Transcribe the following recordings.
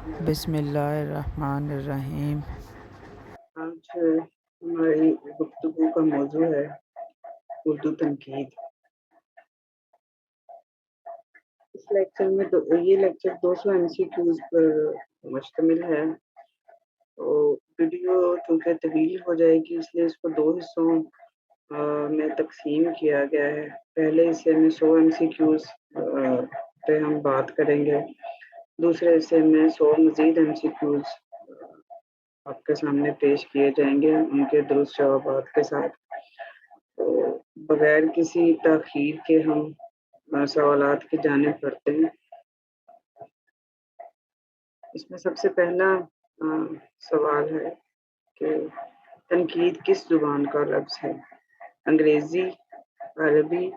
بسم اللہ الرحمن الرحیم۔ آج ہماری گفتگو کا موضوع ہے اردو تنقید۔ اس لیکچر میں یہ لیکچر 200 MCQs پر مشتمل ہے۔ تو ویڈیو چونکہ طویل ہو جائے گی اس لیے اس کو 2 حصوں میں تقسیم کیا گیا ہے۔ پہلے حصے میں 100 MCQs پہ ہم بات کریں گے، دوسرے حصے میں 100 مزید MCQs آپ کے سامنے پیش کیے جائیں گے ان کے درست جوابات کے ساتھ۔ تو بغیر کسی تاخیر کے ہم سوالات کی جانب بڑھتے ہیں۔ اس میں سب سے پہلا سوال ہے کہ تنقید کس زبان کا لفظ ہے؟ انگریزی، عربی،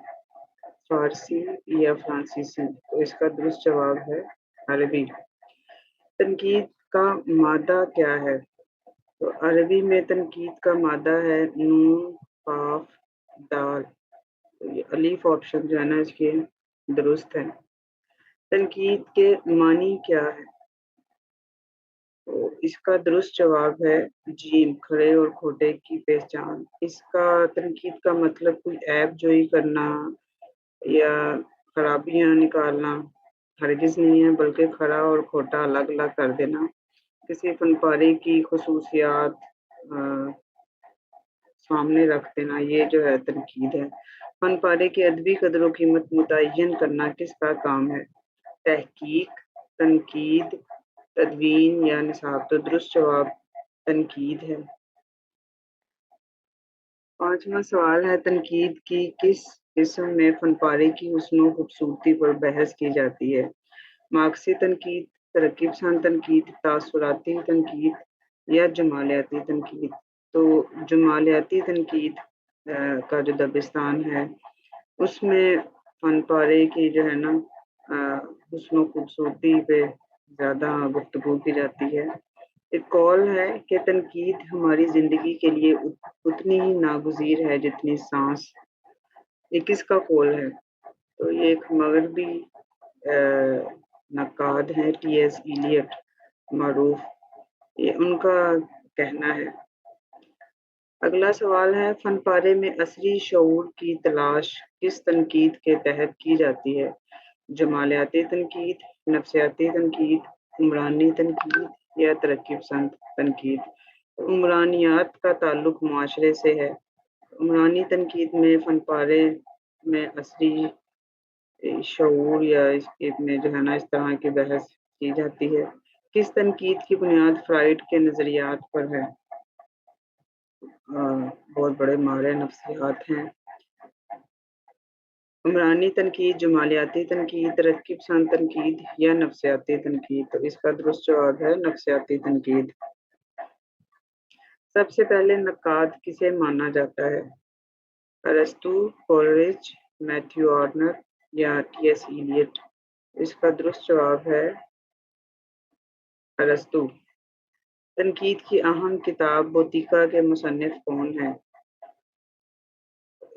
فارسی یا فرانسیسی؟ تو اس کا درست جواب ہے عربی۔ تنقید کا مادہ کیا ہے؟ تو عربی میں تنقید کا مادہ ہے نون، قاف، دال۔ یہ الف آپشن جو ہے نا اس کے درست ہے۔ تنقید کے معنی کیا ہے؟ تو اس کا درست جواب ہے جیم، کھڑے اور کھوٹے کی پہچان۔ اس کا تنقید کا مطلب کوئی عیب جوئی کرنا یا خرابیاں نکالنا ہرگز نہیں ہے، بلکہ کھڑا اور کھوٹا الگ الگ کر دینا، کسی فن پارے کی خصوصیات سامنے رکھ دینا، یہ جو ہے تنقید ہے۔ فن پارے کی ادبی قدر و قیمت متعین کرنا کس کا کام ہے؟ تحقیق، تنقید، تدوین یا نصاب؟ تو درست جواب تنقید ہے۔ 5واں سوال ہے تنقید کی کس قسم میں فن پارے کی حسن و خوبصورتی پر بحث کی جاتی ہے؟ مارکسی تنقید، ترقی پسند تنقید، تاثراتی تنقید یا جمالیاتی تنقید؟ تو جمالیاتی تنقید کا جو دبستان ہے اس میں فن پارے کی جو ہے نا حسن و خوبصورتی پہ زیادہ گفتگو کی جاتی ہے۔ ایک قول ہے کہ تنقید ہماری زندگی کے لیے اتنی ہی ناگزیر ہے جتنی سانس۔ یہ کس کا قول ہے؟ تو یہ ایک مغربی نقاد ہیں، ٹی ایس ایلیٹ معروف، یہ ان کا کہنا ہے۔ اگلا سوال ہے فن پارے میں عصری شعور کی تلاش کس تنقید کے تحت کی جاتی ہے؟ جمالیاتی تنقید، نفسیاتی تنقید، عمرانی تنقید یا ترقی پسند تنقید؟ عمرانیات کا تعلق معاشرے سے ہے۔ عمرانی تنقید میں فن پارے میں عصری شعور یا اس میں جو ہے نا اس طرح کی بحث کی جاتی ہے۔ کس تنقید کی بنیاد فرائیڈ کے نظریات پر ہے؟ بہت بڑے ماہر نفسیات ہیں۔ عمرانی تنقید، جمالیاتی تنقید، ترقی پسند تنقید یا نفسیاتی تنقید؟ تو اس کا درست جواب ہے نفسیاتی تنقید۔ سب سے پہلے نقاد کسے مانا جاتا ہے؟ ارسطو، کولرج، میتھیو آرنر یا ٹی ایس ایلیٹ؟ اس کا درست جواب ہے ارسطو۔ تنقید کی اہم کتاب بوتیکا کے مصنف کون ہیں؟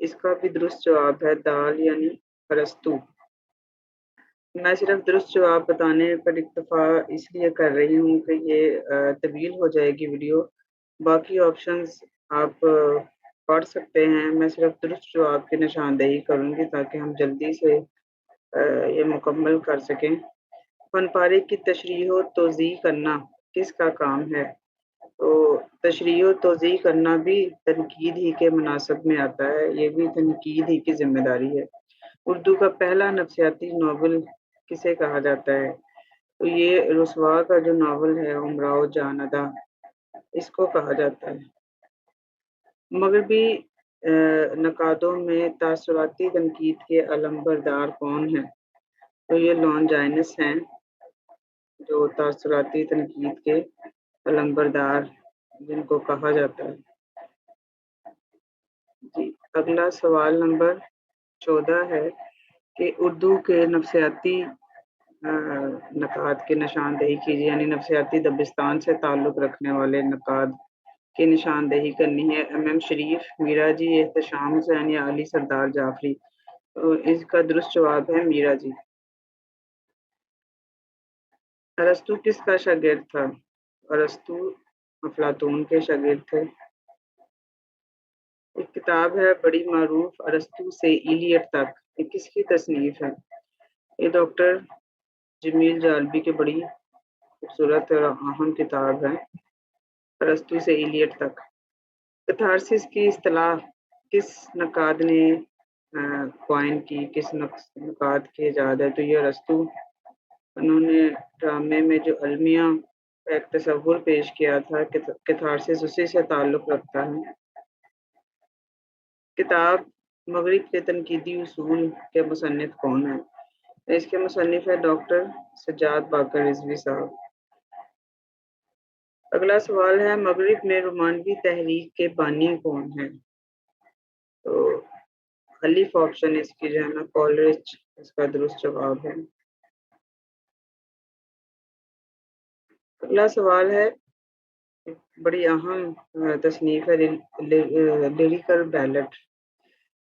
اس کا بھی درست جواب ہے دال یعنی ارسطو۔ میں صرف درست جواب بتانے پر اکتفا اس لیے کر رہی ہوں کہ یہ طویل ہو جائے گی ویڈیو، باقی آپشنز آپ پڑھ سکتے ہیں، میں صرف درست جواب کی نشاندہی کروں گی تاکہ ہم جلدی سے یہ مکمل کر سکیں۔ فن پارے کی تشریح و توضیح کرنا کس کا کام ہے؟ تو تشریح و توضیح کرنا بھی تنقید ہی کے مناسب میں آتا ہے، یہ بھی تنقید ہی کی ذمہ داری ہے۔ اردو کا پہلا نفسیاتی ناول کسے کہا جاتا ہے؟ تو یہ رسوا کا جو ناول ہے امراؤ جان ادا، اس کو کہا جاتا ہے۔ مغربی نقادوں میں تاثراتی تنقید کے علمبردار کون ہیں؟ تو یہ لانجائنس ہیں جو تاثراتی تنقید کے علمبردار جن کو کہا جاتا ہے۔ جی اگلا سوال نمبر 14 ہے کہ اردو کے نفسیاتی نقاد کی نشاندہی کیجیے، یعنی نفسیاتی دبستان سے تعلق رکھنے والے نقاد کی نشاندہی کرنی ہے۔ ایم شریف، میرا جی، احتشام حسین یا علی سردار جعفری؟ اس کا درست جواب ہے میرا جی۔ ارسطو کس کا شاگرد تھا؟ ارسطو افلاطون کے شاگرد تھے۔ ایک کتاب ہے بڑی معروف، ارسطو سے ایلیٹ تک، یہ کس کی تصنیف ہے؟ یہ ڈاکٹر جمیل جالبی کی بڑی خوبصورت اور اہم کتاب ہے، ارسطو سے ایلیٹ تک۔ کتھارسس کی اصطلاح کس نقاد نے کوائن کی، کس نقاد کی ایجاد ہے؟ تو یہ ارسطو۔ انہوں نے ڈرامے میں جو المیہ کا ایک تصور پیش کیا تھا، کتھارسس اسی سے تعلق رکھتا ہے۔ کتاب مغرب کے تنقیدی اصول کے مصنف کون ہیں؟ اس کے مصنف ہے ڈاکٹر سجاد باقر رضوی صاحب۔ اگلا سوال ہے مغرب میں رومانوی تحریک کے بانی کون ہیں؟ تو الف آپشن اس کی جو ہے نا کولرچ اس کا درست جواب ہے۔ اگلا سوال ہے بڑی اہم تصنیف ہے لیریکل بیلٹ،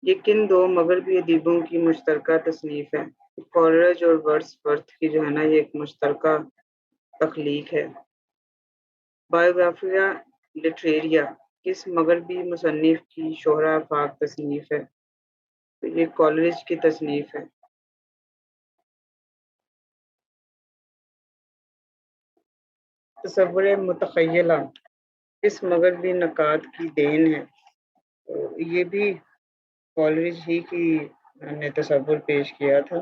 یہ کن دو مغربی ادیبوں کی مشترکہ تصنیف ہے؟ کولرج اور ورڈسورتھ کی جو ہے نا یہ ایک مشترکہ تخلیق ہے۔ بایوگرافیا لٹریریا کس مغربی مصنف کی شہرہ افاق تصنیف ہے؟ تو یہ کولرج کی تصنیف ہے۔ تصور متخیلہ کس مغربی نقاد کی دین ہے؟ تو یہ بھی کولرج ہی کی نے تصور پیش کیا تھا،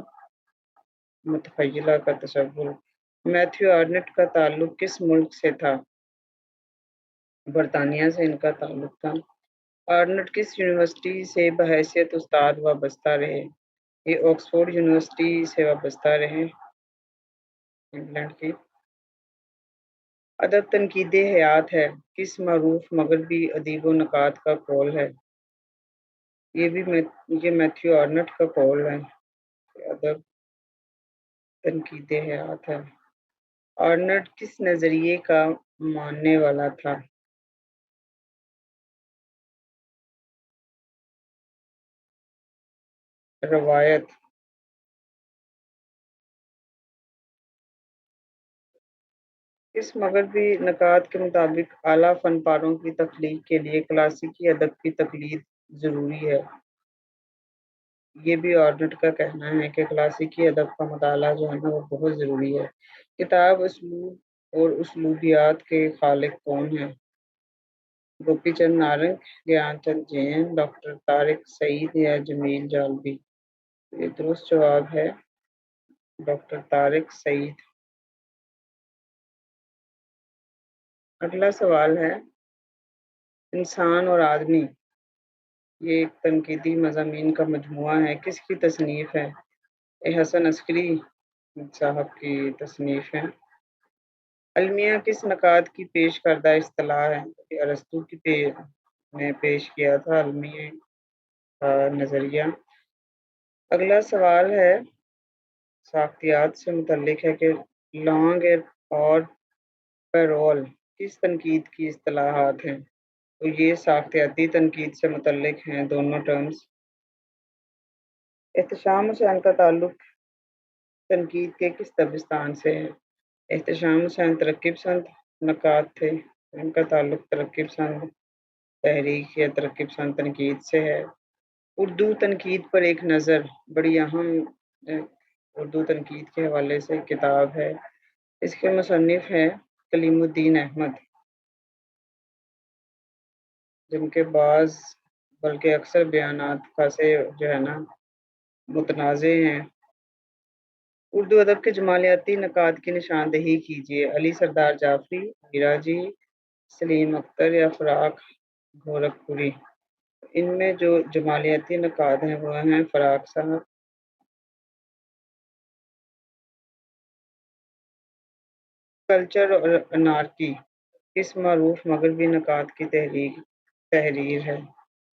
متخیلہ کا تصور۔ میتھیو آرنٹ کا تعلق کس ملک سے تھا؟ برطانیہ سے ان کا تعلق تھا۔ آرنٹ کس یونیورسٹی سے بحیثیت استاد وابستہ رہے؟ یہ آکسفورڈ یونیورسٹی سے وابستہ رہے، انگلینڈ کی۔ ادب تنقید حیات ہے کس معروف مغربی ادیب و نقاد کا قول ہے؟ یہ میتھیو آرنٹ کا قول ہے کہ ادب تنقید حیات ہے۔ آرنٹ کس نظریے کا ماننے والا تھا؟ روایت۔ اس مغربی نقاد کے مطابق اعلیٰ فن پاروں کی تخلیق کے لیے کلاسیکی ادب کی تقلید ضروری ہے۔ یہ بھی آرنٹ کا کہنا ہے کہ کلاسیکی ادب کا مطالعہ جو ہے نا وہ بہت ضروری ہے۔ کتاب اسلوب اور اسلوبیات کے خالق کون ہیں؟ گوپی چند نارنگ، گیان چند جین، ڈاکٹر طارق سعید یا جمیل جالبی؟ یہ درست جواب ہے ڈاکٹر طارق سعید۔ اگلا سوال ہے انسان اور آدمی، یہ ایک تنقیدی مضامین کا مجموعہ ہے، کس کی تصنیف ہے؟ یہ حسن عسکری صاحب کی تصنیف ہے۔ المیہ کس نقاد کی پیش کردہ اصطلاح ہے؟ یہ ارسطو نے پیش کیا تھا المیہ نظریہ۔ اگلا سوال ہے ساختیات سے متعلق ہے کہ لانگ اور پیرول کس تنقید کی اصطلاحات ہیں؟ تو یہ ساختیاتی تنقید سے متعلق ہیں دونوں ٹرمز۔ احتشام حسین کا تعلق تنقید کے کس دبستان سے ہے؟ احتشام حسین ترقی پسند نقاد تھے، ان کا تعلق ترقی پسند تحریک یا ترقی پسند تنقید سے ہے۔ اردو تنقید پر ایک نظر بڑی اہم اردو تنقید کے حوالے سے کتاب ہے، اس کے مصنف ہیں کلیم الدین احمد، جن کے بعض بلکہ اکثر بیانات خاصے جو ہے نا متنازع ہیں۔ اردو ادب کے جمالیاتی نقاد کی نشاندہی کیجیے۔ علی سردار جعفری، میراجی، سلیم اختر یا فراق گورکھپوری؟ ان میں جو جمالیاتی نقاد ہیں وہ ہیں فراق صاحب۔ کلچر اور انارکی کس معروف مغربی نقاد کی تحریر ہے؟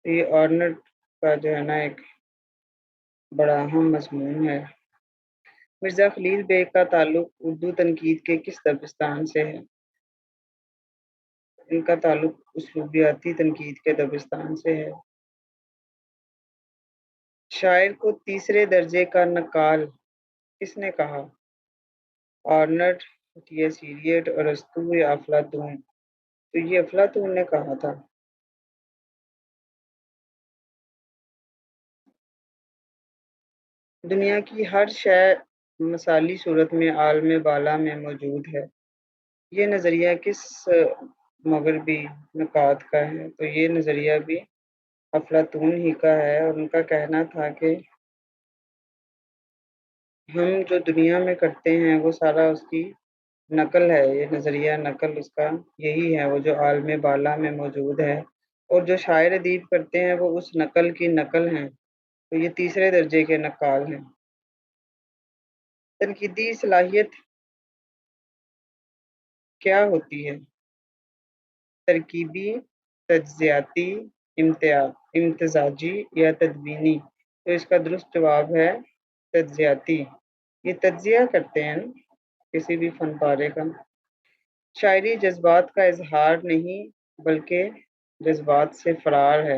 یہ آرنٹ کا جو ہے نا ایک بڑا اہم مضمون ہے۔ مرزا خلیل بیگ کا تعلق اردو تنقید کے کس دبستان سے ہے؟ ان کا تعلق اسلوبیاتی تنقید کے دبستان سے ہے۔ شاعر کو تیسرے درجے کا نقال کس نے کہا؟ آرنٹ، ٹی ایس ایلیٹ، ارسطو یا افلاطون؟ تو یہ افلاطون نے کہا تھا۔ دنیا کی ہر شے مثالی صورت میں عالم بالا میں موجود ہے، یہ نظریہ کس مغربی نقاد کا ہے؟ تو یہ نظریہ بھی افلاطون ہی کا ہے، اور ان کا کہنا تھا کہ ہم جو دنیا میں کرتے ہیں وہ سارا اس کی نقل ہے، یہ نظریہ نقل اس کا یہی ہے، وہ جو عالم بالا میں موجود ہے، اور جو شاعر ادیب کرتے ہیں وہ اس نقل کی نقل ہیں، تو یہ تیسرے درجے کے نقال ہیں۔ تنقیدی صلاحیت کیا ہوتی ہے؟ ترکیبی، تجزیاتی، امتزاجی یا تدوینی؟ تو اس کا درست جواب ہے تجزیاتی۔ یہ تجزیہ کرتے ہیں کسی بھی فن پارے کا۔ شاعری جذبات کا اظہار نہیں بلکہ جذبات سے فرار ہے،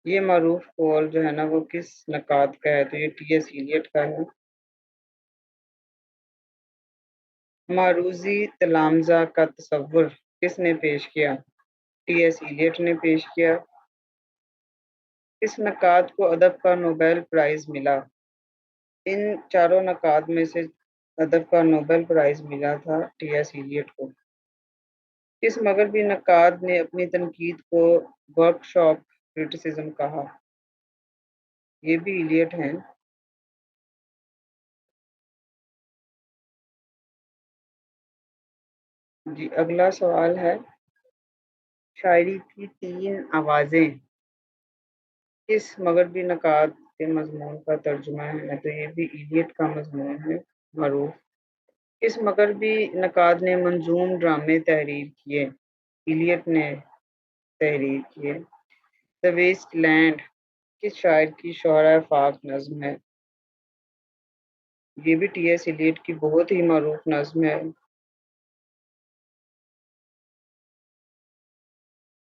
یہ معروف قول جو ہے نا وہ کس نقاد کا ہے؟ تو یہ ٹی ایس ایلیٹ کا ہے۔ معروضی تلامذہ کا تصور کس نے پیش کیا؟ ٹی ایس ایلیٹ نے پیش کیا۔ کس نقاد کو ادب کا نوبل پرائز ملا؟ ان چاروں نقاد میں سے ادب کا نوبل پرائز ملا تھا ٹی ایس ایلیٹ کو۔ کس مغربی نقاد نے اپنی تنقید کو ورک شاپ کرٹیسزم کہا؟ یہ بھی ایلیٹ ہیں۔ جی اگلا سوال ہے، شاعری کی تین آوازیں کس مغربی نقاد کے مضمون کا ترجمہ ہے؟ تو یہ بھی ایلیٹ کا مضمون ہے معروف۔ کس مغربی نقاد نے منظوم ڈرامے تحریر کیے؟ ایلیٹ نے تحریر کیے۔ دی ویسٹ لینڈ کس شاعر کی شعرۂ فاک نظم ہے؟ یہ بھی ٹی ایس ایلیٹ کی بہت ہی معروف نظم ہے۔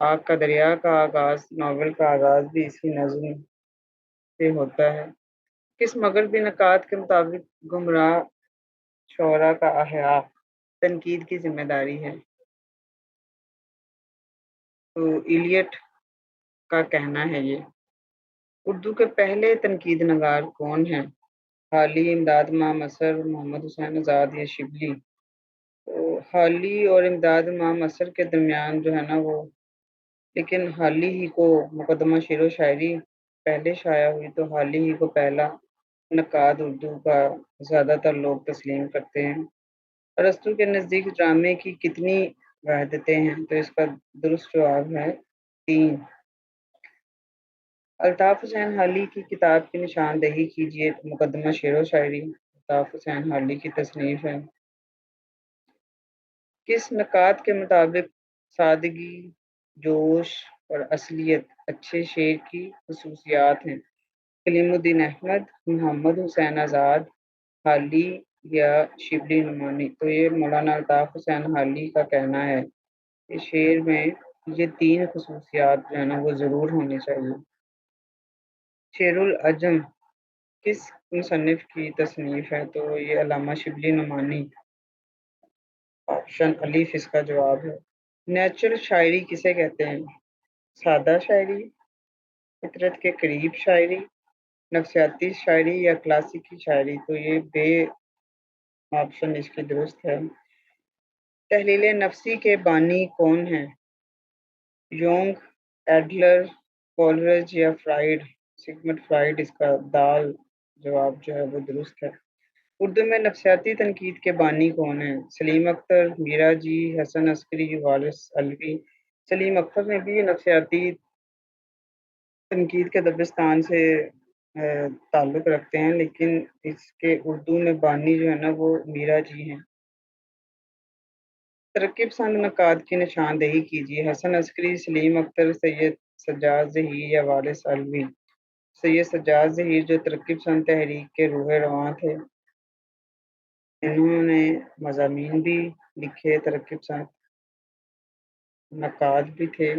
آگ کا دریا کا آغاز، ناول کا آغاز بھی اسی نظم سے ہوتا ہے۔ کس مغربی نقاد کے مطابق گمراہ شعراء کا احیاء تنقید کی ذمہ داری ہے؟ تو ایلیٹ کا کہنا ہے یہ۔ اردو کے پہلے تنقید نگار کون ہیں؟ حالی، امداد امام اثر، محمد حسین آزاد یا شبلی؟ تو حالی اور امداد امام اثر کے درمیان جو ہے نا وہ، لیکن حالی ہی کو مقدمہ شعر و شاعری پہلے شائع ہوئی، تو حالی ہی کو پہلا نقاد اردو کا زیادہ تر لوگ تسلیم کرتے ہیں۔ ارسطو کے نزدیک ڈرامے کی کتنی وحدتیں ہیں؟ تو اس کا درست جواب ہے 3۔ الطاف حسین حالی کی کتاب کی نشاندہی کیجیے۔ مقدمہ شعر و شاعری الطاف حسین حالی کی تصنیف ہے۔ کس نقاد کے مطابق سادگی، جوش اور اصلیت اچھے شعر کی خصوصیات ہیں؟ کلیم الدین احمد، محمد حسین آزاد، حالی یا شبلی نعمانی؟ تو یہ مولانا الطاف حسین حالی کا کہنا ہے کہ شعر میں یہ تین خصوصیات جو ہے نا وہ ضرور ہونی چاہیے۔ شعر العجم کس مصنف کی تصنیف ہے؟ تو یہ علامہ شبلی نعمانی، آپشن الف اس کا جواب ہے۔ نیچرل شاعری کسے کہتے ہیں؟ سادہ شاعری، فطرت کے قریب شاعری، نفسیاتی شاعری یا کلاسیکی شاعری؟ تو یہ بے آپشن اس کی درست ہے۔ تحلیل نفسی کے بانی کون ہیں؟ یونگ، ایڈلر، کولرج یا فرائیڈ؟ سگمنڈ فرائیڈ اس کا دال جواب جو ہے وہ درست ہے۔ اردو میں نفسیاتی تنقید کے بانی کون ہیں؟ سلیم اختر، میرا جی، حسن عسکری، وارث الوی؟ سلیم اختر نے بھی نفسیاتی تنقید کے دبستان سے تعلق رکھتے ہیں، لیکن اس کے اردو میں بانی جو ہے نا وہ میرا جی ہیں۔ ترقی پسند نقاد کی نشاندہی کیجیے۔ حسن عسکری، سلیم اختر، سید سجاد ظہیر یا وارث الوی؟ سید سجاد ظہیر جو ترقی پسند تحریک کے روح رواں تھے، انہوں نے مضامین بھی لکھے، ترقی پسند نقاد بھی تھے۔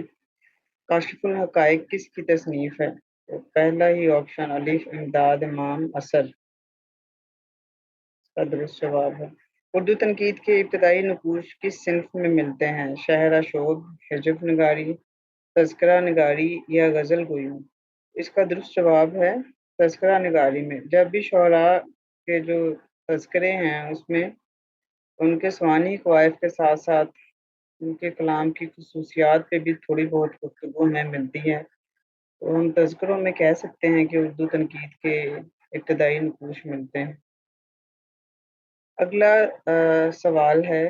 کاشف الحقائق کس کی تصنیف ہے؟ تو پہلا ہی آپشن الف امداد امام اثر اس کا درست جواب ہے۔ اردو تنقید کے ابتدائی نقوش کس صنف میں ملتے ہیں؟ شعر شعب، حجب نگاری، تذکرہ نگاری یا غزل گوئی؟ اس کا درست جواب ہے تذکرہ نگاری میں۔ جب بھی شعراء کے جو تذکرے ہیں اس میں ان کے سوانحی قوائف کے ساتھ ساتھ ان کے کلام کی خصوصیات پہ بھی تھوڑی بہت گفتگو ہمیں ملتی ہے، تو ہم تذکروں میں کہہ سکتے ہیں کہ اردو تنقید کے ابتدائی نقوش ملتے ہیں۔ اگلا سوال ہے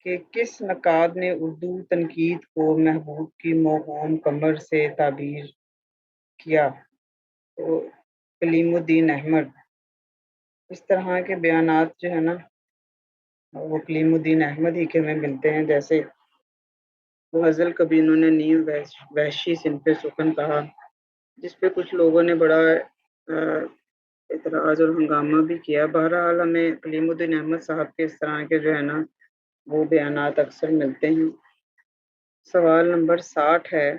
کہ کس نقاد نے اردو تنقید کو محبوب کی موہوم کمر سے تعبیر کیا؟ تو کلیم الدین احمد۔ اس طرح کے بیانات جو ہے نا وہ کلیم الدین احمد ہی کے میں ملتے ہیں، جیسے غزل کبھی انہوں نے نیم وحشی صنف سخن کہا، جس پہ کچھ لوگوں نے بڑا اعتراض اور ہنگامہ بھی کیا۔ بہرحال ہمیں کلیم الدین احمد صاحب کے اس طرح کے جو ہے نا وہ بیانات اکثر ملتے ہیں۔ سوال نمبر 60 ہے،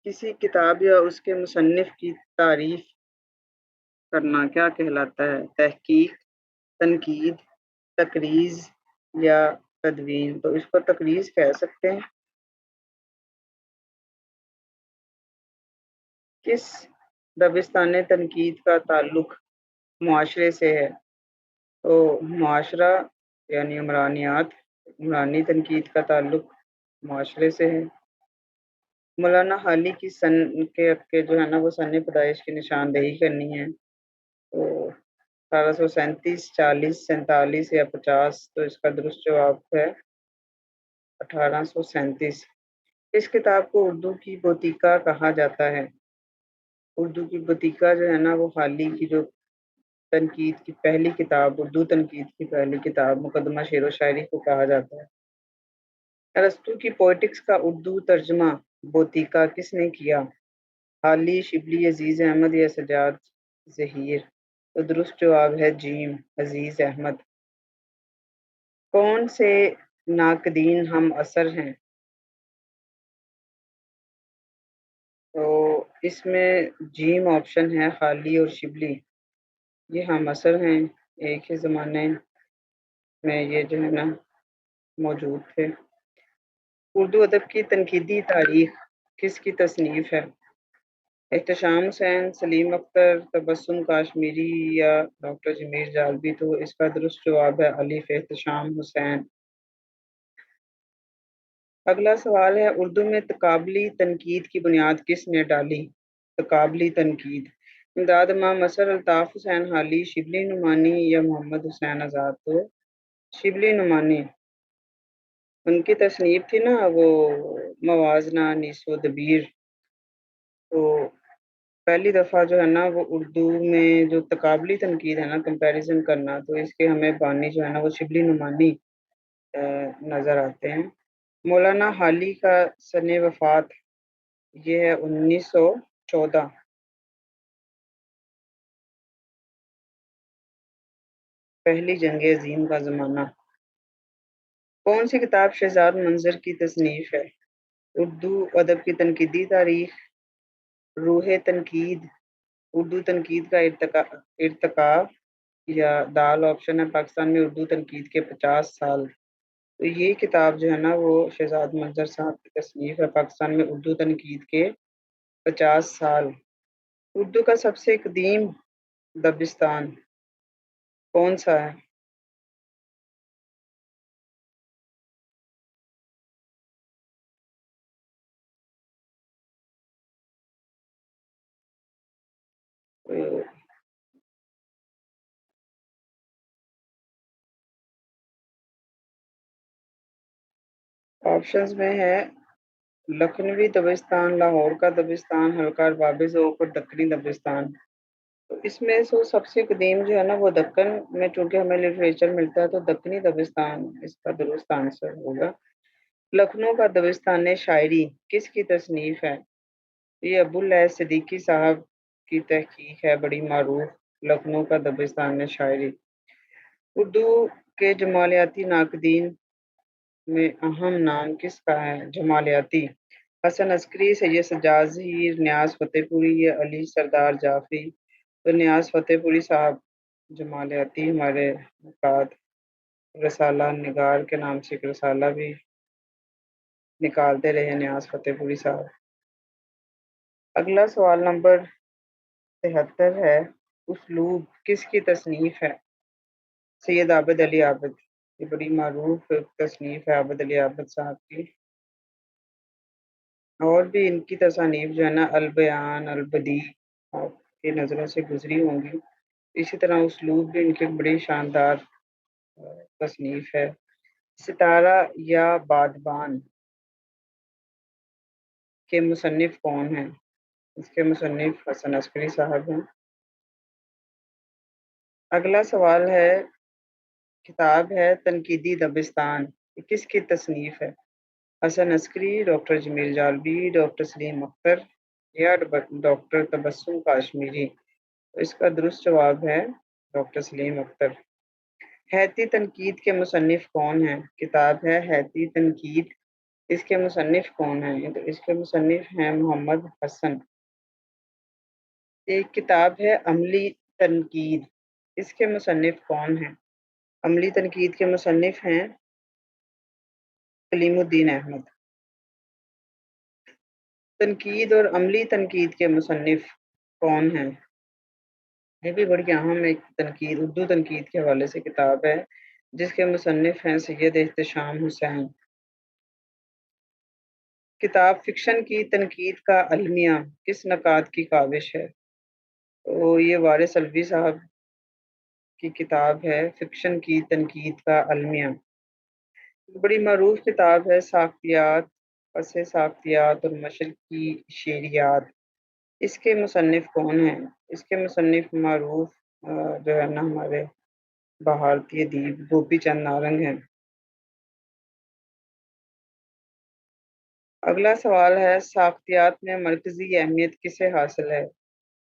کسی کتاب یا اس کے مصنف کی تعریف کرنا کیا کہلاتا ہے؟ تحقیق، تنقید، تقریض یا تدوین؟ تو اس کو تقریض کہہ سکتے ہیں۔ کس دبستان تنقید کا تعلق معاشرے سے ہے؟ تو معاشرہ یعنی عمرانیات، عمرانی تنقید کا تعلق معاشرے سے ہے۔ مولانا حالی کی سن کے جو ہے نا وہ سن پیدائش کی نشاندہی کرنی ہے، تو 1837، 40، 47 یا 50؟ تو اس کا درست جواب ہے 1837۔ اس کتاب کو اردو کی بوتیکا کہا جاتا ہے۔ اردو کی بوتیکا جو ہے نا وہ حالی کی جو تنقید کی پہلی کتاب، اردو تنقید کی پہلی کتاب مقدمہ شعر و شاعری کو کہا جاتا ہے۔ ارسطو کی پوئٹکس کا اردو ترجمہ بوتیکا کس نے کیا؟ حالی، شبلی، عزیز احمد یا سجاد ظہیر؟ تو درست جواب ہے جیم، عزیز احمد۔ کون سے ناقدین ہم عصر ہیں؟ تو اس میں جیم آپشن ہے، حالی اور شبلی، یہ ہم عصر ہیں، ایک ہی زمانے میں یہ جو ہے نا موجود تھے۔ اردو ادب کی تنقیدی تاریخ کس کی تصنیف ہے؟ احتشام حسین، سلیم اختر، تبسم کاشمیری یا ڈاکٹر جمیل جالبی؟ تو اس کا درست جواب ہے الف، احتشام حسین۔ اگلا سوال ہے، اردو میں تقابلی تنقید کی بنیاد کس نے ڈالی؟ تقابلی تنقید، امداد امام اثر، الطاف حسین حالی، شبلی نعمانی یا محمد حسین آزاد؟ تو شبلی نعمانی، ان کی تصنیف تھی نا وہ موازنہ نیس و دبیر، تو پہلی دفعہ جو ہے نا وہ اردو میں جو تقابلی تنقید ہے نا کمپیریزن کرنا، تو اس کے ہمیں بانی جو ہے نا وہ شبلی نعمانی نظر آتے ہیں۔ مولانا حالی کا سن وفات یہ ہے 1914۔ پہلی جنگ عظیم کا زمانہ۔ کون سی کتاب شہزاد منظر کی تصنیف ہے؟ اردو ادب کی تنقیدی تاریخ، روح تنقید، اردو تنقید کا ارتقا یا دال آپشن ہے پاکستان میں اردو تنقید کے 50 سال؟ تو یہ کتاب جو ہے نا وہ شہزاد منظر صاحب کی تصنیف ہے، پاکستان میں اردو تنقید کے 50 سال۔ اردو کا سب سے قدیم دبستان کون سا ہے؟ آپشنز میں ہے لکھنوی دبستان، لاہور کا دبستان، حلقہ ارباب ذوق اور دکنی دبستان۔ تو اس میں سب سے قدیم جو ہے نا وہ دکن میں، چونکہ ہمیں لٹریچر ملتا ہے تو دکنی دبستان اس کا درست آنسر ہوگا۔ لکھنؤ کا دبستان شاعری کس کی تصنیف ہے؟ یہ ابو اللیث صدیقی صاحب کی تحقیق ہے بڑی معروف، لکھنؤ کا دبستان شاعری۔ اردو کے جمالیاتی ناقدین میں اہم نام کس کا ہے؟ جمالیاتی، حسن عسکری، سید سجاد ظہیر، نیاز فتح پوری یا علی سردار جعفری؟ تو نیاز فتح پوری صاحب۔ جمالیاتی ہمارے نکات، رسالہ نگار کے نام سے ایک رسالہ بھی نکالتے رہے نیاز فتح پوری صاحب۔ اگلا سوال نمبر 73 ہے، اسلوب کس کی تصنیف ہے؟ سید عابد علی عابد، یہ بڑی معروف تصنیف ہے عابد علی عابد صاحب کی، اور بھی ان کی تصانیف جو ہے نا البیان، البدیع آپ کی نظروں سے گزری ہوں گی۔ اسی طرح اسلوب بھی ان کی بڑی شاندار تصنیف ہے۔ ستارہ یا بادبان کے مصنف کون ہیں؟ اس کے مصنف حسن عسکری صاحب ہیں۔ اگلا سوال ہے، کتاب ہے تنقیدی دبستان، یہ کس کی تصنیف ہے؟ حسن عسکری، ڈاکٹر جمیل جالبی، ڈاکٹر سلیم اختر یا ڈاکٹر تبسم کاشمیری؟ اس کا درست جواب ہے ڈاکٹر سلیم اختر۔ حیاتی تنقید کے مصنف کون ہیں؟ کتاب ہے حیاتی تنقید، اس کے مصنف کون ہیں؟ تو اس کے مصنف ہیں محمد حسن۔ ایک کتاب ہے عملی تنقید، اس کے مصنف کون ہیں؟ عملی تنقید کے مصنف ہیں کلیم الدین احمد۔ تنقید اور عملی تنقید کے مصنف کون ہیں؟ یہ بھی بڑی اہم ایک تنقید، اردو تنقید کے حوالے سے کتاب ہے، جس کے مصنف ہیں سید احتشام حسین۔ کتاب فکشن کی تنقید کا المیہ کس نقاد کی کاوش ہے؟ تو یہ وارث الوی صاحب کی کتاب ہے فکشن کی تنقید کا المیہ۔ بڑی معروف کتاب ہے ساختیات، پس ساختیات اور مشرق کی شعریات، اس کے مصنف کون ہیں؟ اس کے مصنف معروف جو ہے نا ہمارے بھارتی ادیب گوپی چند نارنگ ہیں۔ اگلا سوال ہے، ساختیات میں مرکزی اہمیت کسے حاصل ہے؟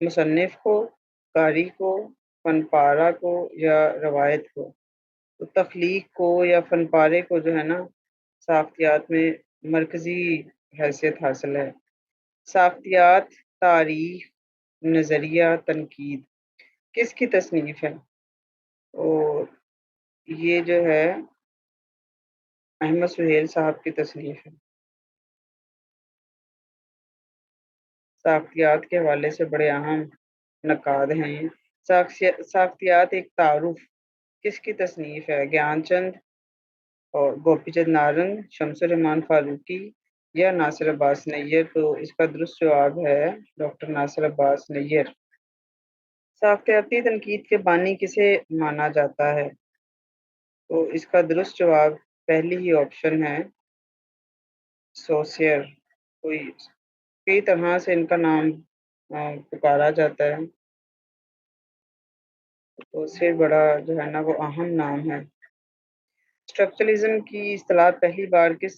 مصنف کو، قاری کو، فن پارہ کو یا روایت کو؟ تو تخلیق کو یا فن پارے کو جو ہے نا ساختیات میں مرکزی حیثیت حاصل ہے۔ ساختیات، تاریخ، نظریہ، تنقید کس کی تصنیف ہے؟ اور یہ جو ہے احمد سہیل صاحب کی تصنیف ہے۔ ساختیات کے حوالے سے بڑے اہم نقاد ہیں یہ۔ ساختیات ایک تعارف کس کی تصنیف ہے؟ گیان چند اور گوپی چند نارنگ، شمس الرحمان فاروقی یا ناصر عباس نیر؟ تو اس کا درست جواب ہے ڈاکٹر ناصر عباس نیر۔ ساختیاتی تنقید کے بانی کسے مانا جاتا ہے؟ تو اس کا درست جواب پہلی ہی آپشن ہے سوسیئر۔ کوئی کئی طرح سے ان کا نام پکارا جاتا ہے، تو سے بڑا جو ہے نا وہ اہم نام ہے۔ اسٹرکچرلزم کی اصطلاح پہلی بار کس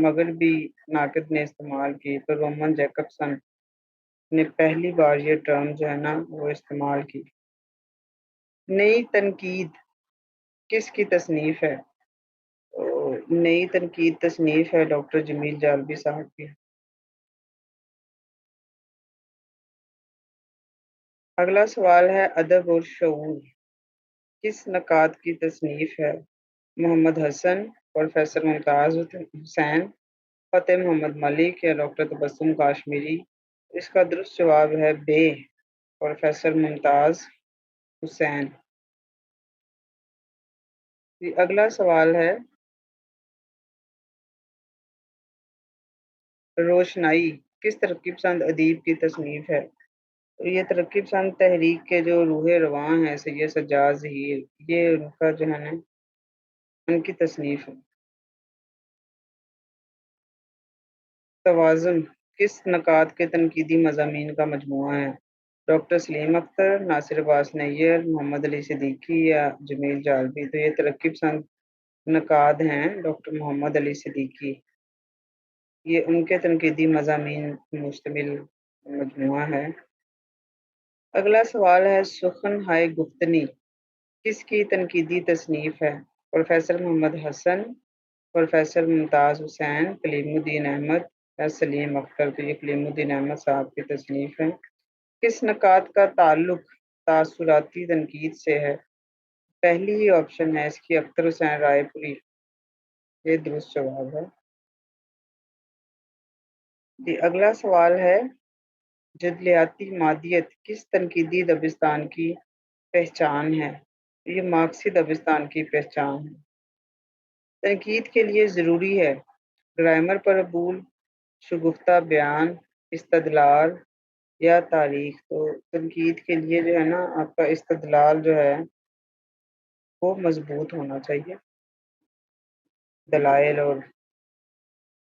مغربی ناقد نے استعمال کی؟ تو رومن جیکبسن نے پہلی بار یہ ٹرم جو ہے نا وہ استعمال کی۔ نئی تنقید کس کی تصنیف ہے؟ نئی تنقید تصنیف ہے ڈاکٹر جمیل جالبی صاحب کی۔ اگلا سوال ہے، ادب اور شعور کس نقاد کی تصنیف ہے؟ محمد حسن، پروفیسر ممتاز حسین، فتح محمد ملک یا ڈاکٹر تبسم کاشمیری؟ اس کا درست جواب ہے بے، پروفیسر ممتاز حسین۔ اگلا سوال ہے، روشنائی کس ترقی پسند ادیب کی تصنیف ہے؟ تو یہ ترقی پسند تحریک کے جو روح رواں ہیں سید سجاد ظہیر، یہ ان کا جو ہے نا ان کی تصنیف ہے۔ توازن کس نقاد کے تنقیدی مضامین کا مجموعہ ہے؟ ڈاکٹر سلیم اختر، ناصر عباس نیر، محمد علی صدیقی یا جمیل جالبی؟ تو یہ ترقی پسند نقاد ہیں ڈاکٹر محمد علی صدیقی، یہ ان کے تنقیدی مضامین مشتمل مجموعہ ہے۔ اگلا سوال ہے، سخن ہائے گفتنی کس کی تنقیدی تصنیف ہے؟ پروفیسر محمد حسن، پروفیسر ممتاز حسین، کلیم الدین احمد یا سلیم اختر؟ تو یہ کلیم الدین احمد صاحب کی تصنیف ہے۔ کس نقاد کا تعلق تاثراتی تنقید سے ہے؟ پہلی ہی آپشن ہے اس کی اختر حسین رائے پوری، یہ درست جواب ہے۔ جی اگلا سوال ہے، جدلیاتی مادیت کس تنقیدی دبستان کی پہچان ہے؟ یہ مارکسی دبستان کی پہچان ہے۔ تنقید کے لیے ضروری ہے گرامر پر عبور، شگفتہ بیان، استدلال یا تاریخ۔ تو تنقید کے لیے جو ہے نا آپ کا استدلال جو ہے وہ مضبوط ہونا چاہیے، دلائل۔ اور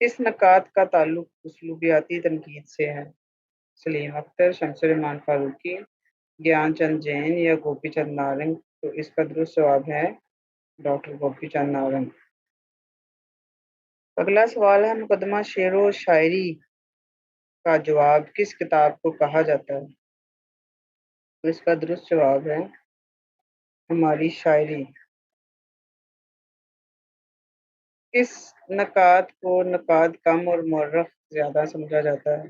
کس نکات کا تعلق اسلوبیاتی تنقید سے ہے؟ سلیم اختر، شمس الرحمان فاروقی، گیان چند جین یا گوپی چند نارنگ۔ تو اس کا درست جواب ہے ڈاکٹر گوپی چند نارنگ۔ اگلا سوال ہے، مقدمہ شعر و شاعری کا جواب کس کتاب کو کہا جاتا ہے؟ تو اس کا درست جواب ہے ہماری شاعری۔ کس نکات کو نقاد کم اور مورخ زیادہ سمجھا جاتا ہے؟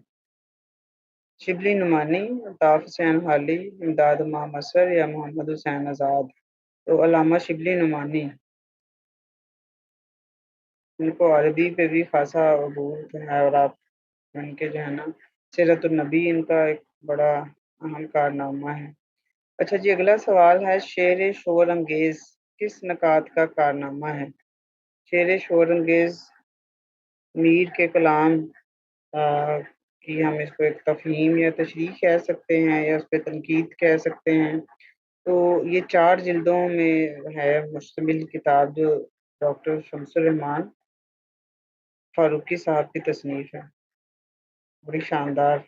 شبلی نعمانی، الطاف حسین حالی، امداد امام اثر یا محمد حسین آزاد۔ تو علامہ شبلی نعمانی، ان کو عربی پہ بھی خاصا عبور ہے، اور آپ ان کے جو ہے نا سیرت النبی ان کا ایک بڑا اہم کارنامہ ہے۔ اچھا جی اگلا سوال ہے، شعر شور انگیز کس نکات کا کارنامہ ہے؟ شعر شور انگیز میر کے کلام کی ہم اس کو ایک تفہیم یا تشریح کہہ سکتے ہیں، یا اس پہ تنقید کہہ سکتے ہیں۔ تو یہ 4 جلدوں میں ہے مشتمل کتاب، جو ڈاکٹر شمس الرحمان فاروقی صاحب کی تصنیف ہے، بڑی شاندار۔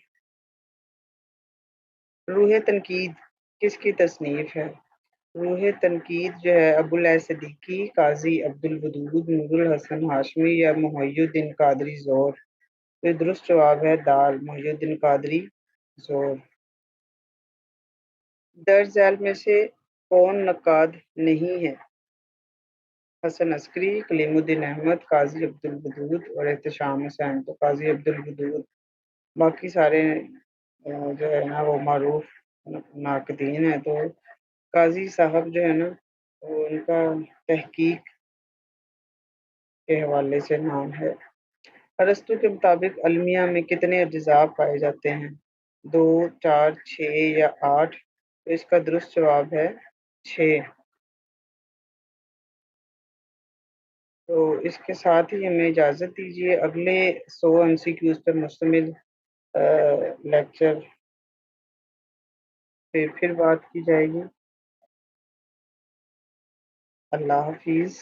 روح تنقید کس کی تصنیف ہے؟ روح تنقید جو ہے ابوالعز صدیقی، قاضی عبدالودود، نور الحسن ہاشمی یا محی الدین قادری زور۔ تو درست جواب ہے دال، محی الدین قادری زور۔ درج ذیل میں سے کون نقاد نہیں ہے؟ حسن عسکری، کلیم الدین احمد، قاضی عبدالودود اور احتشام حسین۔ تو قاضی عبدالودود، باقی سارے جو ہے نا وہ معروف ناقدین ہیں۔ تو قاضی صاحب جو ہے نا وہ ان کا تحقیق کے حوالے سے نام ہے۔ ارسطو کے مطابق المیہ میں کتنے اجزاء پائے جاتے ہیں؟ 2، 4، 6 یا 8؟ تو اس کا درست جواب ہے 6۔ تو اس کے ساتھ ہی ہمیں اجازت دیجیے، اگلے 100 MCQs پر مشتمل لیکچر پہ پھر بات کی جائے گی۔ اللہ حافظ۔